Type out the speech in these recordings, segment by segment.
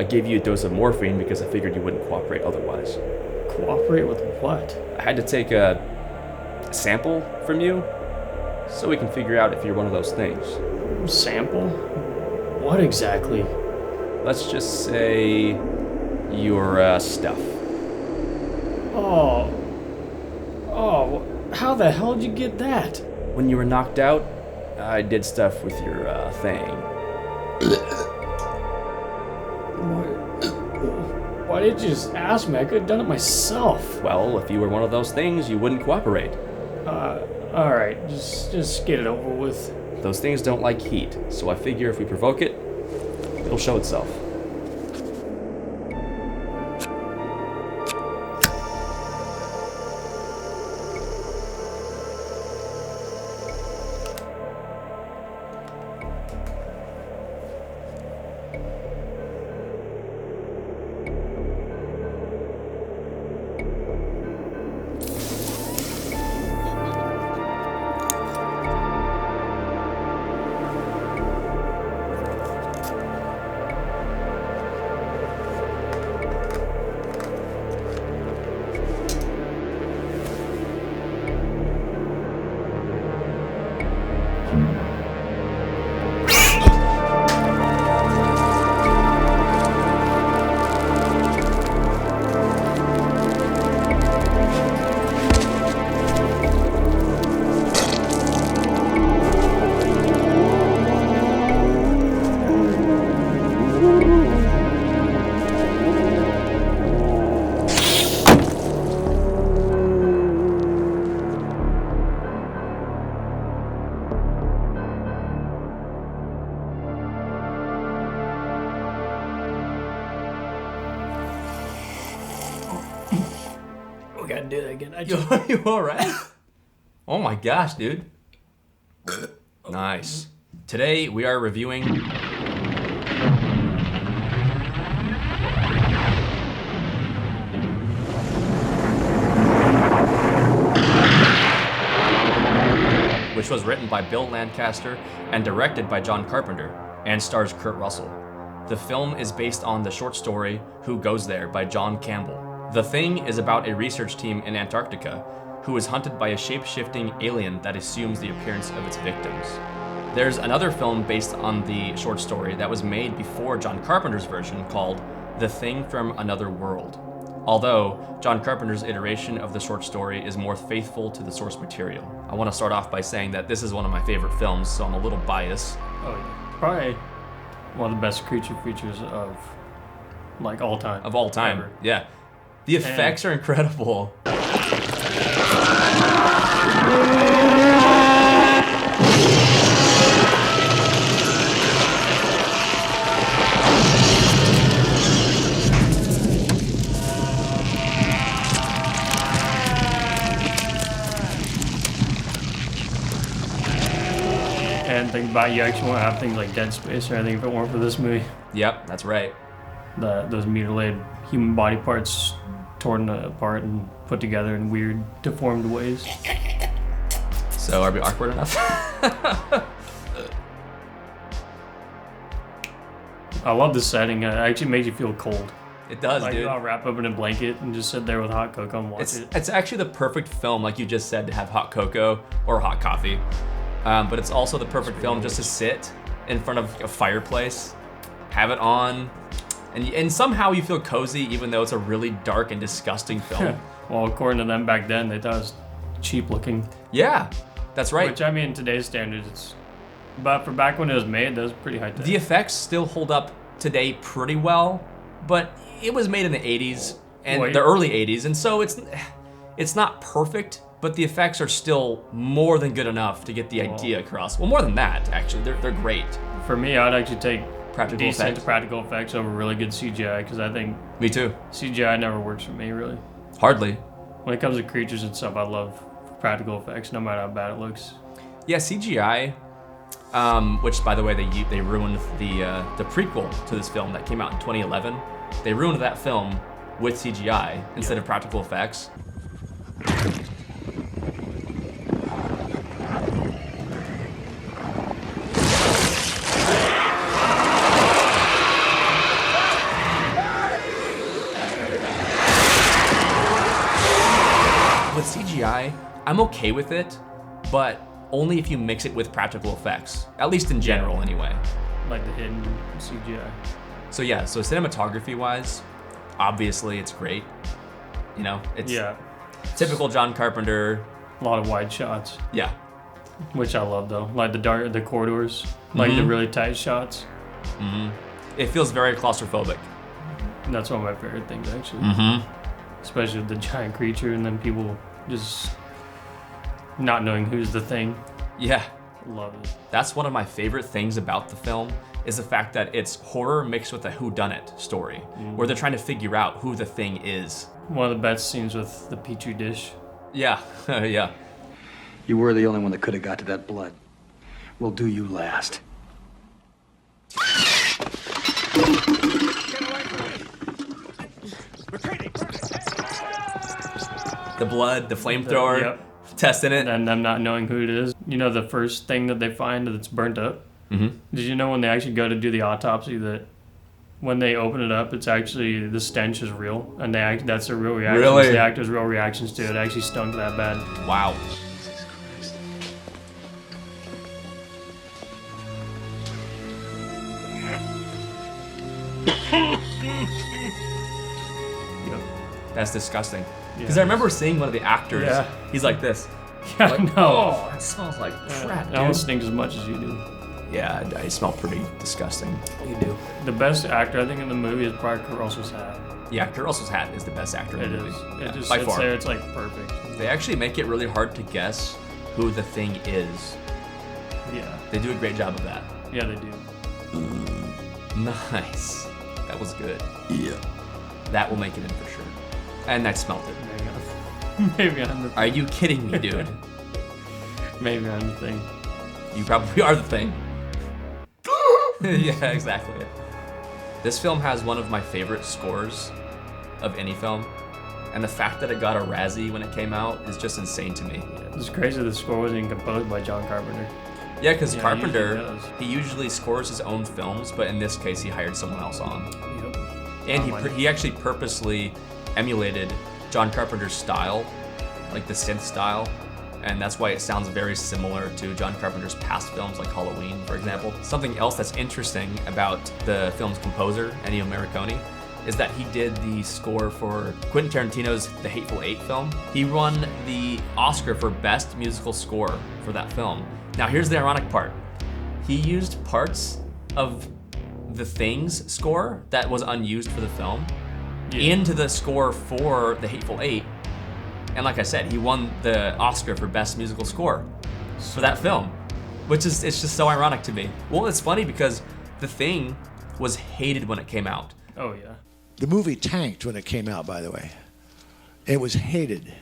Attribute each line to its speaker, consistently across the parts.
Speaker 1: gave you a dose of morphine because I figured you wouldn't cooperate otherwise.
Speaker 2: Cooperate with what?
Speaker 1: I had to take a sample from you so we can figure out if you're one of those things.
Speaker 2: Sample? What exactly?
Speaker 1: Let's just say your stuff.
Speaker 2: Oh, how the hell did you get that?
Speaker 1: When you were knocked out, I did stuff with your thing.
Speaker 2: Why did you just ask me? I could have done it myself.
Speaker 1: Well, if you were one of those things, you wouldn't cooperate.
Speaker 2: Alright, just get it over with.
Speaker 1: Those things don't like heat, so I figure if we provoke it, it'll show itself.
Speaker 2: We gotta do that again.
Speaker 1: You alright? Oh my gosh, dude. Nice. Today we are reviewing which was written by Bill Lancaster and directed by John Carpenter and stars Kurt Russell. The film is based on the short story Who Goes There by John Campbell. The Thing is about a research team in Antarctica who is hunted by a shape-shifting alien that assumes the appearance of its victims. There's another film based on the short story that was made before John Carpenter's version called The Thing from Another World. Although John Carpenter's iteration of the short story is more faithful to the source material. I want to start off by saying that this is one of my favorite films, so I'm a little biased.
Speaker 2: Oh, yeah. Probably one of the best creature features of, like, all time.
Speaker 1: Of all time,
Speaker 2: ever.
Speaker 1: Yeah. The effects are incredible.
Speaker 2: And think about it, you actually won't have things like Dead Space or anything if it weren't for this movie.
Speaker 1: Yep, that's right.
Speaker 2: Those mutilated human body parts torn apart and put together in weird, deformed ways.
Speaker 1: So, are we awkward enough?
Speaker 2: I love the setting. It actually makes you feel cold.
Speaker 1: It does,
Speaker 2: like,
Speaker 1: dude.
Speaker 2: I'll wrap up in a blanket and just sit there with hot cocoa and watch it.
Speaker 1: It's actually the perfect film, like you just said, to have hot cocoa or hot coffee. But it's also the perfect film just to sit in front of a fireplace, have it on, and somehow you feel cozy even though it's a really dark and disgusting film.
Speaker 2: Well, according to them back then, they thought it was cheap looking.
Speaker 1: Yeah, that's right.
Speaker 2: Which, I mean, today's standards, but for back when it was made, that was pretty high tech.
Speaker 1: The effects still hold up today pretty well, but it was made in the 80s and the early 80s, and so it's not perfect, but the effects are still more than good enough to get the idea across. Well, more than that, actually. They're great.
Speaker 2: For me, I'd actually take
Speaker 1: Practical
Speaker 2: decent
Speaker 1: effects.
Speaker 2: practical effects over really good CGI, because I think
Speaker 1: Me too.
Speaker 2: CGI never works for me, really.
Speaker 1: Hardly.
Speaker 2: When it comes to creatures and stuff, I love practical effects, no matter how bad it looks.
Speaker 1: Yeah, CGI, which, by the way, they ruined the prequel to this film that came out in 2011. They ruined that film with CGI instead of practical effects. CGI, I'm okay with it, but only if you mix it with practical effects, at least in general anyway.
Speaker 2: Like the hidden CGI.
Speaker 1: So yeah, so cinematography-wise, obviously it's great. You know, it's typical John Carpenter.
Speaker 2: A lot of wide shots.
Speaker 1: Yeah.
Speaker 2: Which I love though, like the corridors, like the really tight shots.
Speaker 1: It feels very claustrophobic.
Speaker 2: That's one of my favorite things actually. Especially with the giant creature and then people just not knowing who's the thing.
Speaker 1: Yeah.
Speaker 2: Love it.
Speaker 1: That's one of my favorite things about the film is the fact that it's horror mixed with a whodunit story, where they're trying to figure out who the thing is.
Speaker 2: One of the best scenes with the Petri dish.
Speaker 1: Yeah, yeah.
Speaker 3: You were the only one that could have got to that blood. We'll do you last.
Speaker 1: The blood, the flamethrower, testing it.
Speaker 2: And them not knowing who it is. You know the first thing that they find that's burnt up? Did you know when they actually go to do the autopsy that when they open it up, it's actually, the stench is real, and that's their real reactions.
Speaker 1: Really?
Speaker 2: The actors' real reactions to it. It actually stunk that bad.
Speaker 1: Wow. That's disgusting. Because I remember seeing one of the actors.
Speaker 2: Yeah.
Speaker 1: He's like this.
Speaker 2: Yeah,
Speaker 1: Like,
Speaker 2: no.
Speaker 1: Oh, it smells like crap,
Speaker 2: It almost
Speaker 1: dude.
Speaker 2: stinks as much as you do.
Speaker 1: Yeah, I smell pretty disgusting. You do.
Speaker 2: The best actor, I think, in the movie is probably Kurt Russell's hat.
Speaker 1: Yeah, Kurt Russell's hat is the best actor in
Speaker 2: It
Speaker 1: the
Speaker 2: is.
Speaker 1: movie.
Speaker 2: It
Speaker 1: Yeah,
Speaker 2: just
Speaker 1: by
Speaker 2: sits
Speaker 1: far.
Speaker 2: there, it's like perfect.
Speaker 1: They actually make it really hard to guess who the thing is.
Speaker 2: Yeah.
Speaker 1: They do a great job of that.
Speaker 2: Yeah, they do.
Speaker 1: Nice. That was good.
Speaker 3: Yeah.
Speaker 1: That will make it in for sure. And I smelled it.
Speaker 2: Maybe I'm the
Speaker 1: Are you kidding me, dude?
Speaker 2: Maybe I'm the thing.
Speaker 1: You probably are the thing. Yeah, exactly. This film has one of my favorite scores of any film. And the fact that it got a Razzie when it came out is just insane to me.
Speaker 2: It's crazy the score wasn't even composed by John Carpenter.
Speaker 1: Yeah, because
Speaker 2: Yeah,
Speaker 1: Carpenter,
Speaker 2: he
Speaker 1: he usually scores his own films, but in this case, he hired someone else on.
Speaker 2: Yep.
Speaker 1: And he actually purposely emulated John Carpenter's style, like the synth style, and that's why it sounds very similar to John Carpenter's past films like Halloween, for example. Something else that's interesting about the film's composer, Ennio Morricone, is that he did the score for Quentin Tarantino's The Hateful Eight film. He won the Oscar for Best Musical Score for that film. Now here's the ironic part. He used parts of The Thing's score that was unused for the film into the score for The Hateful Eight. And like I said, he won the Oscar for Best Musical Score for that film, which is, it's just so ironic to me. Well, it's funny because The Thing was hated when it came out.
Speaker 2: Oh, yeah.
Speaker 4: The movie tanked when it came out, by the way. It was hated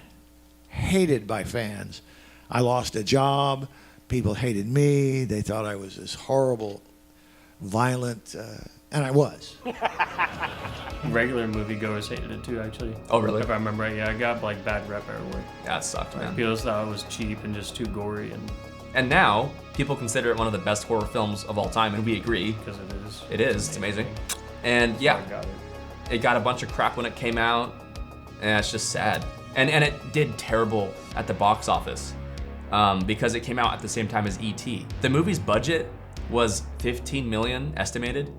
Speaker 4: by fans. I lost a job. People hated me. They thought I was this horrible, violent, and I was.
Speaker 2: Regular moviegoers hated it too, actually.
Speaker 1: Oh, really?
Speaker 2: If I remember right, yeah, I got like bad rep everywhere.
Speaker 1: Yeah, it sucked, man.
Speaker 2: People just thought it was cheap and just too gory,
Speaker 1: And now, people consider it one of the best horror films of all time, and we agree.
Speaker 2: because it is.
Speaker 1: It is, it's amazing. And yeah,
Speaker 2: I got it.
Speaker 1: it got a bunch of crap when it came out, and it's just sad. And it did terrible at the box office because it came out at the same time as E.T. The movie's budget was $15 million estimated,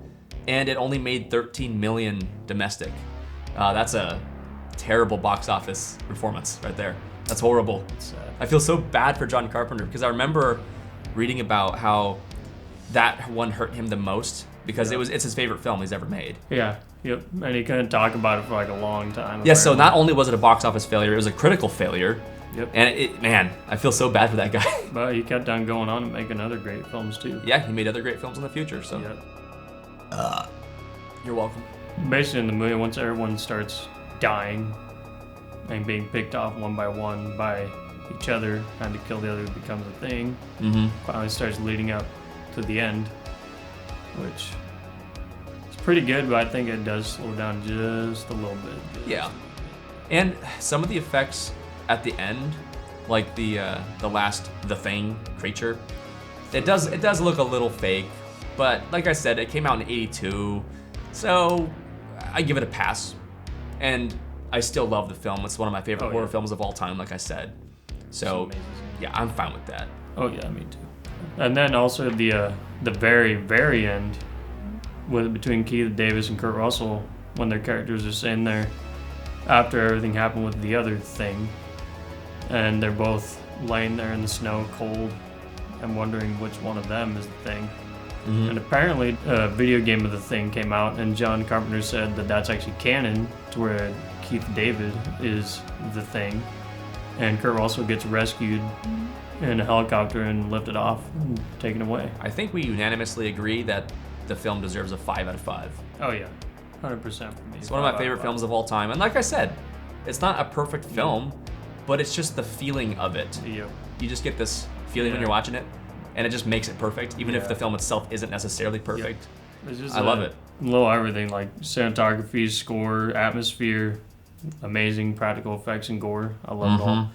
Speaker 1: and it only made $13 million domestic. That's a terrible box office performance right there. That's horrible.
Speaker 2: It's sad.
Speaker 1: I feel so bad for John Carpenter because I remember reading about how that one hurt him the most because it's his favorite film he's ever made.
Speaker 2: Yeah, yep. And he couldn't talk about it for like a long time.
Speaker 1: Yeah, so
Speaker 2: apparently.
Speaker 1: not only was it a box office failure, it was a critical failure.
Speaker 2: Yep.
Speaker 1: And man, I feel so bad for that guy.
Speaker 2: But he kept on going on and making other great films too.
Speaker 1: Yeah, he made other great films in the future, so.
Speaker 2: Yep.
Speaker 1: You're welcome.
Speaker 2: Basically, in the movie, once everyone starts dying and being picked off one by each other, trying to kill the other becomes a thing. Finally starts leading up to the end, which is pretty good, but I think it does slow down just a little bit.
Speaker 1: Yeah. And some of the effects at the end, like the last The Thing creature, it does look a little fake, but like I said, it came out in '82, so I give it a pass. And I still love the film. It's one of my favorite
Speaker 2: Oh,
Speaker 1: horror
Speaker 2: yeah.
Speaker 1: films of all time, like I said. So,
Speaker 2: It's amazing.
Speaker 1: yeah, I'm fine with that.
Speaker 2: Oh yeah, me too. And then also the very very end, between Keith Davis and Kurt Russell, when their characters are sitting there after everything happened with the other thing, and they're both laying there in the snow, cold, and wondering which one of them is the thing.
Speaker 1: Mm-hmm.
Speaker 2: And apparently, a video game of the thing came out, and John Carpenter said that that's actually canon, to where Keith David is the thing, and Kurt Russell gets rescued in a helicopter and lifted off and taken away.
Speaker 1: I think we unanimously agree that the film deserves a 5 out of 5.
Speaker 2: Oh yeah, 100% for me.
Speaker 1: It's one of my favorite films of all time. And like I said, it's not a perfect film, but it's just the feeling of it.
Speaker 2: Yep.
Speaker 1: You just get this feeling when you're watching it, and it just makes it perfect, even if the film itself isn't necessarily perfect.
Speaker 2: It's just
Speaker 1: I love it.
Speaker 2: Little everything, like cinematography, score, atmosphere, amazing practical effects and gore. I love it all.